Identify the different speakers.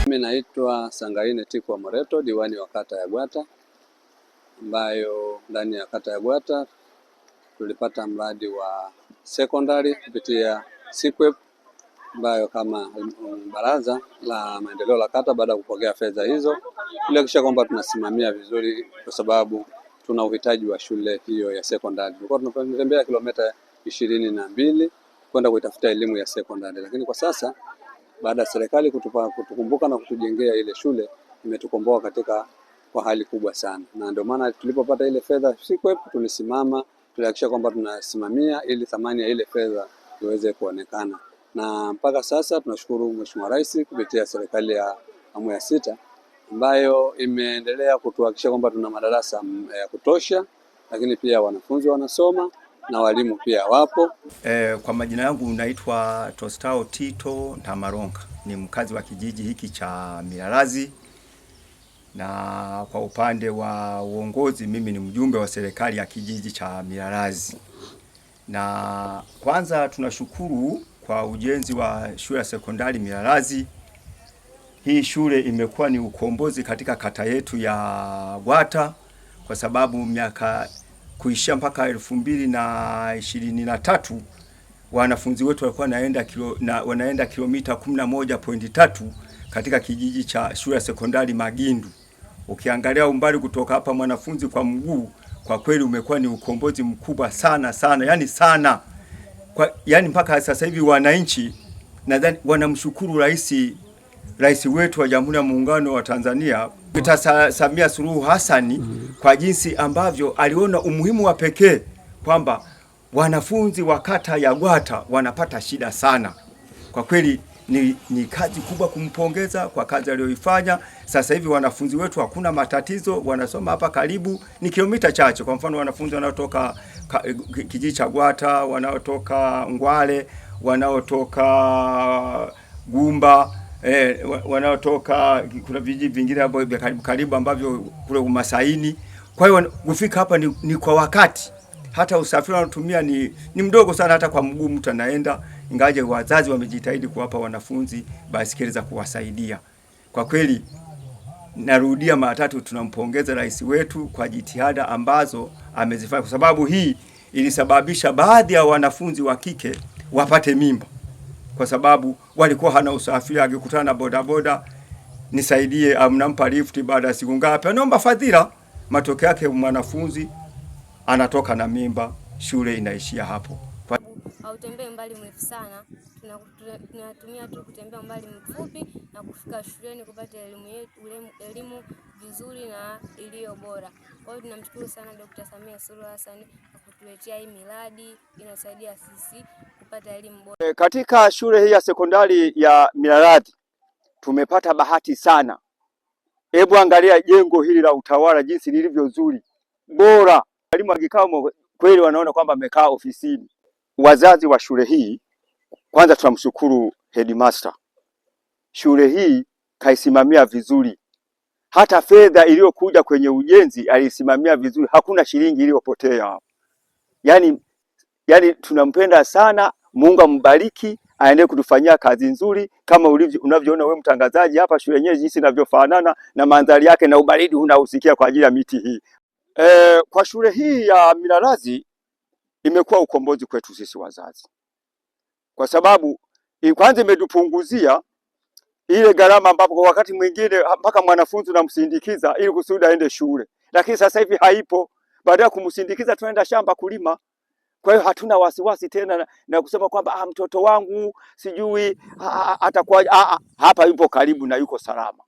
Speaker 1: Mimi naitwa Sangaine Tikwa Moreto, diwani wa kata ya Gwata, ambayo ndani ya kata ya Gwata tulipata mradi wa sekondari kupitia SEQUIP, ambayo kama baraza la maendeleo la kata, baada ya kupokea fedha hizo, tulihakikisha kwamba tunasimamia vizuri, kwa sababu tuna uhitaji wa shule hiyo ya sekondari. Tulikuwa tunatembea kilomita 22 kwenda kuitafuta elimu ya sekondari, lakini kwa sasa baada ya serikali kutukumbuka na kutujengea ile shule, imetukomboa kwa hali kubwa sana, na ndio maana tulipopata ile fedha SEQUIP tulisimama, tulihakikisha kwamba tunasimamia ili thamani ya ile fedha iweze kuonekana. Na mpaka sasa tunashukuru Mheshimiwa Rais kupitia serikali ya awamu ya 6 ambayo imeendelea kutuhakikisha kwamba tuna madarasa ya kutosha, lakini pia wanafunzi wanasoma na walimu pia wapo.
Speaker 2: Kwa majina yangu naitwa Tostao Tito Ntamaronga, ni mkazi wa kijiji hiki cha Milalazi, na kwa upande wa uongozi mimi ni mjumbe wa serikali ya kijiji cha Milalazi. Na kwanza tunashukuru kwa ujenzi wa shule ya sekondari Milalazi. Hii shule imekuwa ni ukombozi katika kata yetu ya Gwata, kwa sababu miaka kuishia mpaka 2023 wanafunzi wetu walikuwa wanaenda kilomita 11.3 katika kijiji cha shule ya sekondari Magindu. Ukiangalia umbali kutoka hapa mwanafunzi kwa mguu, kwa kweli umekuwa ni ukombozi mkubwa sana sana, yani sana. Yani mpaka sasa hivi wananchi nadhani wanamshukuru Rais wetu wa Jamhuri ya Muungano wa Tanzania Dkt. Samia Suluhu Hassan kwa jinsi ambavyo aliona umuhimu wa pekee kwamba wanafunzi wa kata ya Gwata wanapata shida sana. Kwa kweli ni kazi kubwa kumpongeza kwa kazi aliyoifanya. Sasa hivi wanafunzi wetu hakuna matatizo, wanasoma hapa karibu, ni kilomita chache. Kwa mfano wanafunzi wanaotoka kijiji cha Gwata, wanaotoka Ngwale, wanaotoka Gumba, wanaotoka kuna vijiji vingine hapo karibu ambavyo kule Umasaini. Kwa hiyo kufika hapa ni kwa wakati. Hata usafiri wanatumia ni mdogo sana, hata kwa mguu mtu anaenda, ingaje wazazi wamejitahidi kuwapa wanafunzi baisikeli za kuwasaidia. Kwa kweli narudia mara tatu, tunampongeza rais wetu kwa jitihada ambazo amezifanya, kwa sababu hii ilisababisha baadhi ya wanafunzi wa kike wapate mimba, kwa sababu walikuwa hana usafiri. Akikutana na bodaboda, nisaidie, amnampa lift, baada ya siku ngapi anaomba fadhila, matokeo yake mwanafunzi anatoka na mimba, shule inaishia hapo.
Speaker 3: Hautembei mbali mrefu sana, tunatumia tu kutembea mbali mfupi na kufika shuleni kupata elimu vizuri na iliyo bora. Kwa hiyo tunamshukuru sana Dkt. Samia Suluhu Hassan kwa kutuletea hii miradi, inasaidia sisi kupata elimu bora.
Speaker 4: Katika shule hii ya sekondari ya Milalazi tumepata bahati sana. Hebu angalia jengo hili la utawala jinsi lilivyo zuri, bora. Walimu wakikaa kweli wanaona kwamba amekaa ofisini. Wazazi wa shule hii, kwanza tunamshukuru headmaster. Shule hii kaisimamia vizuri. Hata fedha iliyokuja kwenye ujenzi alisimamia vizuri. Hakuna shilingi iliyopotea hapo. Yani tunampenda sana. Mungu ambariki, aendelee kutufanyia kazi nzuri kama unavyoona wewe mtangazaji hapa, shule yenyewe jinsi inavyofanana na mandhari yake na ubaridi unaosikia kwa ajili ya miti hii. Kwa shule hii ya Milalazi imekuwa ukombozi kwetu sisi wazazi, kwa sababu kwanza imetupunguzia ile gharama ambapo kwa wakati mwingine mpaka mwanafunzi unamsindikiza ili kusudi aende shule, lakini sasa hivi haipo. Baada ya kumsindikiza tunaenda shamba kulima. Kwa hiyo hatuna wasiwasi tena na kusema kwamba mtoto wangu sijui atakuwa hapa, yupo karibu na yuko salama.